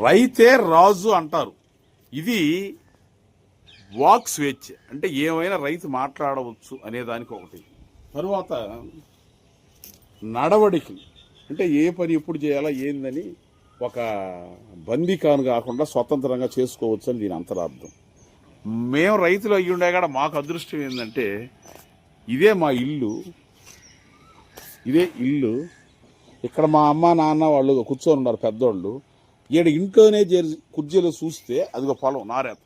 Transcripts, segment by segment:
రైతే రాజు అంటారు. ఇది వాక్ స్వేచ్ఛ, అంటే ఏమైనా రైతు మాట్లాడవచ్చు అనే దానికి ఒకటి. తరువాత నడవడికి, అంటే ఏ పని ఎప్పుడు చేయాలా ఏందని ఒక బందీకాను కాకుండా స్వతంత్రంగా చేసుకోవచ్చు అని దీని అంతరార్థం. మేము రైతులు అయ్యుండే కూడా మాకు అదృష్టం ఏంటంటే ఇదే మా ఇల్లు, ఇదే ఇల్లు. ఇక్కడ మా అమ్మ నాన్న వాళ్ళు కూర్చొని ఉన్నారు పెద్దోళ్ళు. ఈడ ఇంట్లోనే కుర్చీలో చూస్తే అదిగో పొలం నారేత,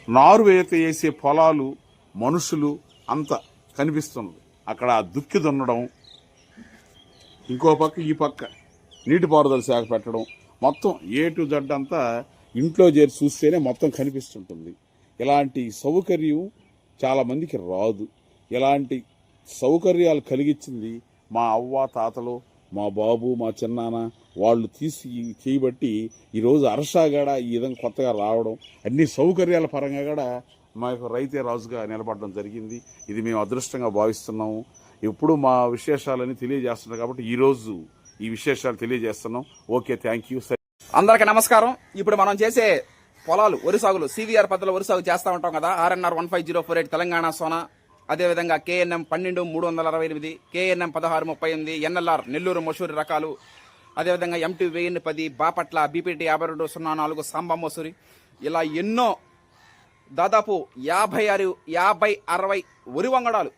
నారు వేసే పొలాలు, మనుషులు అంతా కనిపిస్తున్నది. అక్కడ దుక్కి దున్నడం, ఇంకో పక్క ఈ పక్క నీటిపారుదల శాఖ పెట్టడం, మొత్తం ఏ టు జెడ్ అంతా ఇంట్లో చూస్తేనే మొత్తం కనిపిస్తుంటుంది. ఇలాంటి సౌకర్యం చాలా మందికి రాదు. ఇలాంటి సౌకర్యాలు కలిగించింది మా అవ్వ తాతలు, మా బాబు, మా చిన్నాన్న వాళ్ళు తీసి చేయబట్టి ఈరోజు అరసాగాడ ఈ విధంగా కొత్తగా రావడం, అన్ని సౌకర్యాల పరంగా కూడా మాకు రైతే రాజుగా నిలబడడం జరిగింది. ఇది మేము అదృష్టంగా భావిస్తున్నాము. ఎప్పుడు మా విశేషాలని తెలియజేస్తున్నాం కాబట్టి ఈరోజు ఈ విశేషాలు తెలియజేస్తున్నాం. Okay, thank you. అందరికీ నమస్కారం. ఇప్పుడు మనం చేసే పొలాలు వరి సాగులు సివిఆర్ పద్ధతిలో వరి సాగు చేస్తూ ఉంటాం కదా. ఆర్ఎన్ఆర్ 15048 తెలంగాణ సోనా, అదేవిధంగా KNM 12 368, KNM 1638, NLR Nellore Masuri రకాలు, అదేవిధంగా MT 1010, బాపట్ల BPT 5204 సాంబా మసూరి, ఇలా ఎన్నో దాదాపు 50-60 వరి వంగడాలు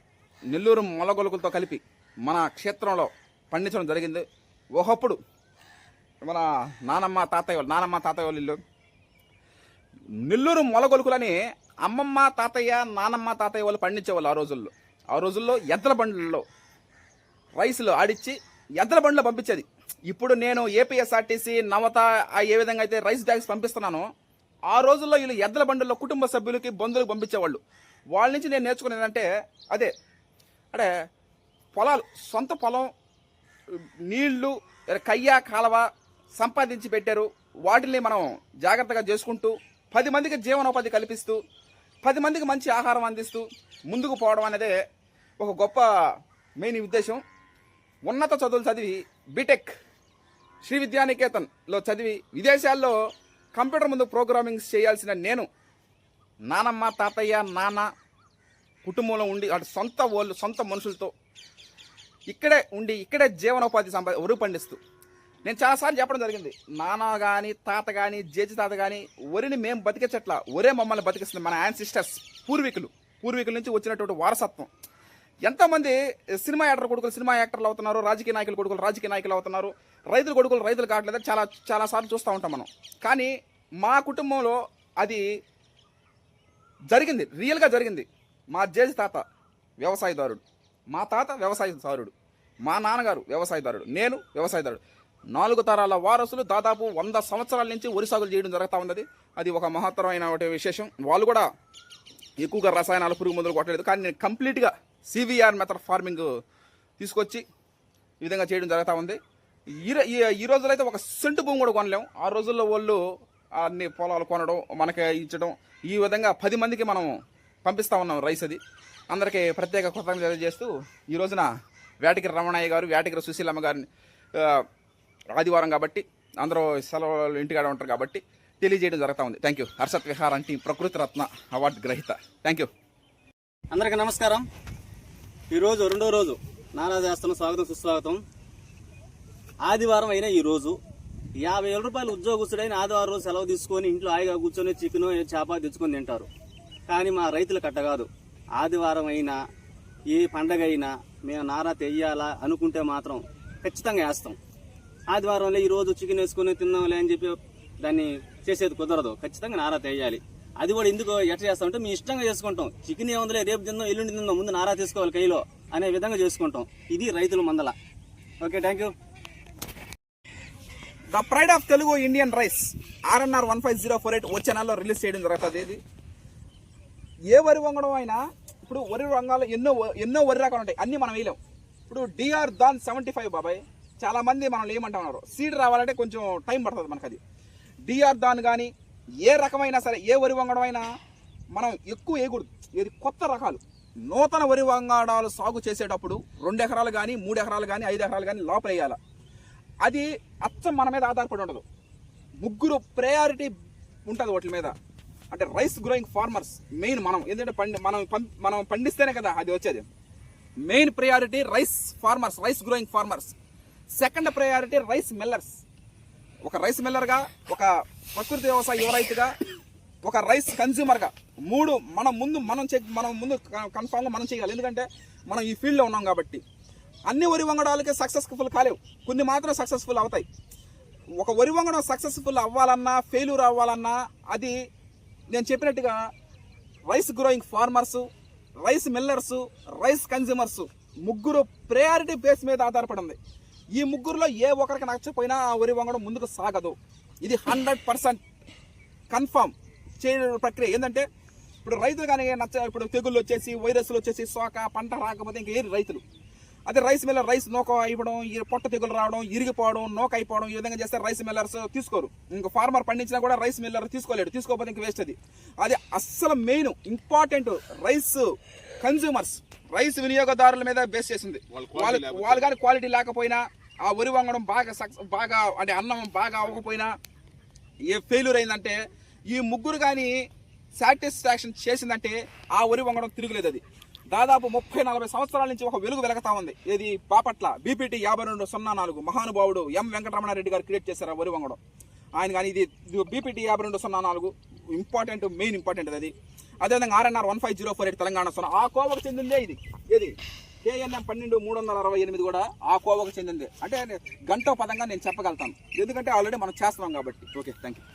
నెల్లూరు మొలగొలుకులతో కలిపి మన క్షేత్రంలో పండించడం జరిగింది. ఒకప్పుడు మన నానమ్మ తాతయ్య వాళ్ళ ఇల్లు నెల్లూరు మొలగొలుకులని అమ్మమ్మ తాతయ్య నానమ్మ తాతయ్య వాళ్ళు పండించేవాళ్ళు. ఆ రోజుల్లో ఎద్దుల బండ్లలో రైసులు ఆడిచ్చి ఎద్దుల బండ్లు పంపించేది. ఇప్పుడు నేను APSRTC నవత ఏ విధంగా అయితే రైస్ బ్యాగ్స్ పంపిస్తున్నానో, ఆ రోజుల్లో వీళ్ళు ఎద్దుల బండ్లలో కుటుంబ సభ్యులకి బంధువులకు పంపించేవాళ్ళు. వాళ్ళ నుంచి నేను నేర్చుకునేదంటే అదే, అంటే పొలాలు, సొంత పొలం, నీళ్లు, కయ్య కాలవ సంపాదించి పెట్టారు. వాటిని మనం జాగ్రత్తగా చేసుకుంటూ 10 మందికి జీవనోపాధి కల్పిస్తూ 10 మందికి మంచి ఆహారం అందిస్తూ ముందుకు పోవడం అనేది ఒక గొప్ప మెయిన్ ఉద్దేశం. ఉన్నత చదువులు చదివి బీటెక్ శ్రీ విద్యానికేతన్లో చదివి విదేశాల్లో కంప్యూటర్ ముందు ప్రోగ్రామింగ్ చేయాల్సిన నేను నానమ్మ తాతయ్య నాన్న కుటుంబంలో ఉండి అటు సొంత మనుషులతో ఇక్కడే జీవనోపాధి వరి పండిస్తూ నేను చాలాసార్లు చెప్పడం జరిగింది. నాన్న కానీ తాత కానీ జేజి తాత కానీ వరిని మేము బతికించట్ల, ఒరే మమ్మల్ని బతికిస్తుంది. మన యాన్సిస్టర్స్ పూర్వీకుల నుంచి వచ్చినటువంటి వారసత్వం. ఎంతోమంది సినిమా యాక్టర్ కొడుకులు సినిమా యాక్టర్లు అవుతున్నారు, రాజకీయ నాయకులు కొడుకులు రాజకీయ నాయకులు అవుతున్నారు, రైతుల కొడుకులు రైతులు కావట్లేదు. చాలా సార్లు చూస్తూ ఉంటాం మనం. కానీ మా కుటుంబంలో అది జరిగింది, రియల్గా జరిగింది. మా జేజి తాత వ్యవసాయదారుడు, మా తాత వ్యవసాయదారుడు, మా నాన్నగారు వ్యవసాయదారుడు, నేను వ్యవసాయదారుడు. 4 తరాల వారసులు దాదాపు 100 సంవత్సరాల నుంచి వరి సాగులు చేయడం జరుగుతూ ఉన్నది. అది ఒక మహత్తరమైన విశేషం. వాళ్ళు కూడా ఎక్కువగా రసాయనాలు, పురుగు మందులు కొట్టలేదు. కానీ నేను కంప్లీట్గా CVR మెథడ్ ఫార్మింగ్ తీసుకొచ్చి ఈ విధంగా చేయడం జరుగుతూ ఉంది. ఈ రోజుల్లో అయితే ఒక సెంటు భూమి కూడా కొనలేము. ఆ రోజుల్లో వాళ్ళు అన్ని పొలాలు కొనడం, మనకి ఇచ్చడం, ఈ విధంగా 10 మందికి మనం పంపిస్తూ ఉన్నాం రైస్. అది అందరికీ ప్రత్యేక కృతజ్ఞతలు తెలియజేస్తూ ఈ రోజున వేటగిరి రమణయ్య గారు, వేటగిరి సుశీలమ్మ గారిని ఆదివారం కాబట్టి అందరూ సెలవులు ఇంటికాడ ఉంటారు కాబట్టి తెలియజేయడం జరుగుతూ ఉంది. Thank you. హర్షత్ విహార్ అంటే ప్రకృతి రత్న అవార్డు గ్రహీత. Thank you. అందరికీ నమస్కారం. ఈరోజు 2వ రోజు నారా చేస్తున్న స్వాగతం సుస్వాగతం. ఆదివారం అయినా ఈరోజు 50,000 రూపాయలు ఉద్యోగస్తుడైన ఆదివారం రోజు సెలవు తీసుకొని ఇంట్లో హాయిగా కూర్చొని చికెన్ చేప తెచ్చుకొని తింటారు. కానీ మా రైతులు కట్ట కాదు. ఆదివారం అయినా ఏ పండగ అయినా మేము నారా తెయ్యాలా అనుకుంటే మాత్రం ఖచ్చితంగా వేస్తాం. ఆదివారంలో ఈరోజు చికెన్ వేసుకొని తిన్నాంలే అని చెప్పి దాన్ని చేసేది కుదరదు. ఖచ్చితంగా నారా తెయ్యాలి. అది కూడా ఎందుకు ఎట్లా చేస్తామంటే మీ ఇష్టంగా చేసుకుంటాం. చికెన్ ఏముందిలే, రేపు తిందాం, ఎల్లుండి తిందాం, ముందు నారా తీసుకోవాలి కైలో అనే విధంగా చేసుకుంటాం. ఇది రైతుల మందల. Okay, thank you. The pride of Telugu Indian rice RNR 15048 వచ్చే నెలలో రిలీజ్ చేయడం జరుగుతుంది. ఇది ఏ వరి వంగడం అయినా ఇప్పుడు వరి రంగాల్లో ఎన్నో వరి రకాలు ఉంటాయి, అన్ని మనం వేయలేం. ఇప్పుడు DR దాన్ 75 బాబాయ్, చాలా మంది మనం ఏమంటున్నారు, సీడ్ రావాలంటే కొంచెం టైం పడుతుంది మనకు. అది DR దాన్ కానీ ఏ రకమైనా సరే, ఏ వరి వంగడం అయినా మనం ఎక్కువ వేయకూడదు. ఇది కొత్త రకాలు, నూతన వరి వంగడాలు సాగు చేసేటప్పుడు 2 ఎకరాలు కానీ 3 ఎకరాలు కానీ 5 ఎకరాలు కానీ లోపల వేయాలి. అది అచ్చం మన మీద ఆధారపడి ఉండదు. ముగ్గురు ప్రయారిటీ ఉంటుంది వాటి మీద. అంటే రైస్ గ్రోయింగ్ ఫార్మర్స్ మెయిన్ మనం, ఎందుకంటే మనం పండిస్తేనే కదా అది వచ్చేది. Main priority rice farmers, rice growing farmers. Second priority rice millers. ఒక రైస్ మిల్లర్గా, ఒక ప్రకృతి వ్యవసాయ యువ రైతుగా, ఒక రైస్ కన్జ్యూమర్గా, మూడు మనం ముందు కన్ఫామ్గా మనం చేయాలి. ఎందుకంటే మనం ఈ ఫీల్డ్లో ఉన్నాం కాబట్టి. అన్ని వరి వంగడాలకే సక్సెస్ఫుల్ కాలేవు, కొన్ని మాత్రం సక్సెస్ఫుల్ అవుతాయి. ఒక వరి వంగడం సక్సెస్ఫుల్ అవ్వాలన్నా, ఫెయిల్యూర్ అవ్వాలన్నా, అది నేను చెప్పినట్టుగా rice growing farmers, rice millers, rice consumers ముగ్గురు ప్రయారిటీ బేస్ మీద ఆధారపడి ఉంది. ఈ ముగ్గురులో ఏ ఒక్కరికి నచ్చపోయినా ఆ వరి వంగడం ముందుకు సాగదు. ఇది 100% కన్ఫామ్ చేయడం ప్రక్రియ. ఏంటంటే ఇప్పుడు రైతులు కానీ ఇప్పుడు తెగుళ్ళు వచ్చేసి, వైరస్లు వచ్చేసి, సోక పంట రాకపోతే ఇంకేం రైతులు. అదే రైస్ మిల్లర్ రైస్ నోక అయిపోవడం, పొట్ట తెగులు రావడం, ఇరిగిపోవడం, నోక అయిపోవడం, ఈ విధంగా చేస్తే రైస్ మిల్లర్స్ తీసుకోరు. ఇంకా ఫార్మర్ పండించినా కూడా రైస్ మిల్లర్ తీసుకోలేడు, తీసుకోకపోతే ఇంక వేస్ట్. అది అస్సలు main important. Rice consumers, rice వినియోగదారుల మీద బేస్ చేసింది. వాళ్ళు కానీ క్వాలిటీ లేకపోయినా, ఆ వరి వంగడం బాగా అంటే అన్నం బాగా అవ్వకపోయినా, ఏ ఫెయిల్యూర్ అయిందంటే, ఈ ముగ్గురు కానీ సాటిస్ఫాక్షన్ చేసిందంటే ఆ వరి వంగడం తిరుగులేదు. అది దాదాపు 30-40 సంవత్సరాల నుంచి ఒక వెలుగు వెలగతా ఉంది. ఇది బాపట్ల బీపీటీ 5204 మహానుభావుడు ఎం వెంకటరమణారెడ్డి గారు క్రియేట్ చేశారు ఆ వరి వంగడం. ఆయన కానీ ఇది బీపీటీ 5204 ఇంపార్టెంట్, మెయిన్ ఇంపార్టెంట్ అది. అదేవిధంగా RNR 15048 తెలంగాణ సోనా ఆ కోవకు చెందిందే ఇది. ఏది KNM 12368 కూడా ఆ కోవకు చెందిందే. అంటే గంటో పదంగా నేను చెప్పగలుగుతాను, ఎందుకంటే ఆల్రెడీ మనం చేస్తున్నాం కాబట్టి. Okay, thank you.